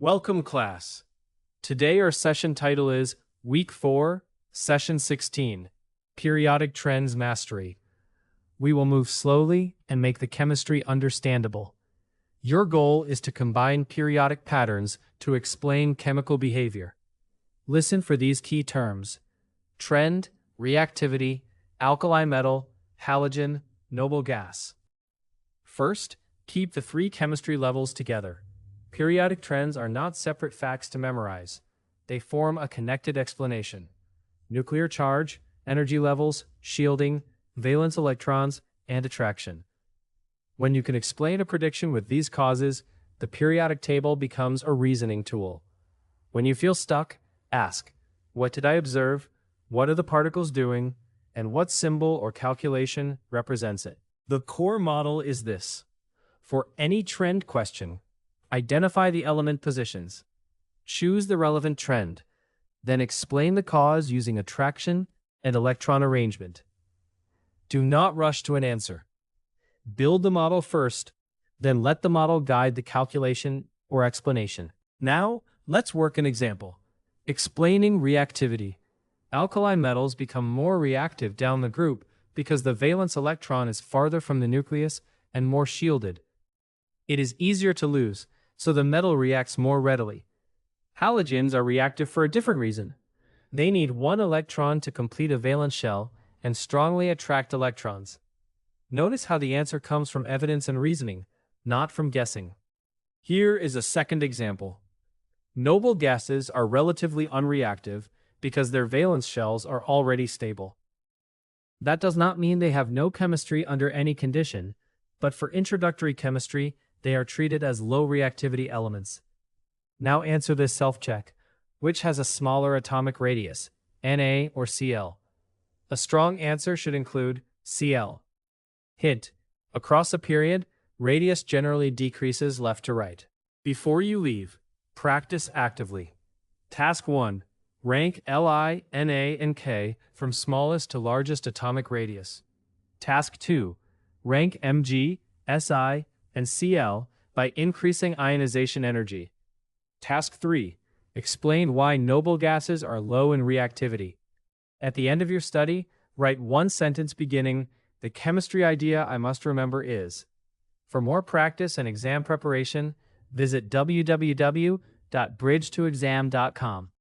Welcome, class. Today our session title is Week 4, Session 16, Periodic Trends Mastery. We will move slowly and make the chemistry understandable. Your goal is to combine periodic patterns to explain chemical behavior. Listen for these key terms: trend, reactivity, alkali metal, halogen, noble gas. First, keep the three chemistry levels together. Periodic trends are not separate facts to memorize. They form a connected explanation. Nuclear charge, energy levels, shielding, valence electrons, and attraction. When you can explain a prediction with these causes, the periodic table becomes a reasoning tool. When you feel stuck, ask, what did I observe? What are the particles doing? And what symbol or calculation represents it? The core model is this. For any trend question, identify the element positions. Choose the relevant trend. Then explain the cause using attraction and electron arrangement. Do not rush to an answer. Build the model first, then let the model guide the calculation or explanation. Now, let's work an example. Explaining reactivity. Alkali metals become more reactive down the group because the valence electron is farther from the nucleus and more shielded. It is easier to lose, so the metal reacts more readily. Halogens are reactive for a different reason. They need one electron to complete a valence shell and strongly attract electrons. Notice how the answer comes from evidence and reasoning, not from guessing. Here is a second example. Noble gases are relatively unreactive because their valence shells are already stable. That does not mean they have no chemistry under any condition, but for introductory chemistry, they are treated as low reactivity elements. Now answer this self-check. Which has a smaller atomic radius, Na or Cl? A strong answer should include Cl. Hint: across a period, radius generally decreases left to right. Before you leave, practice actively. Task 1. Rank Li, Na, and K from smallest to largest atomic radius. Task 2. Rank Mg, Si, and Cl by increasing ionization energy. Task 3. Explain why noble gases are low in reactivity. At the end of your study, write one sentence beginning, "The chemistry idea I must remember is." For more practice and exam preparation, visit www.bridgetoexam.com.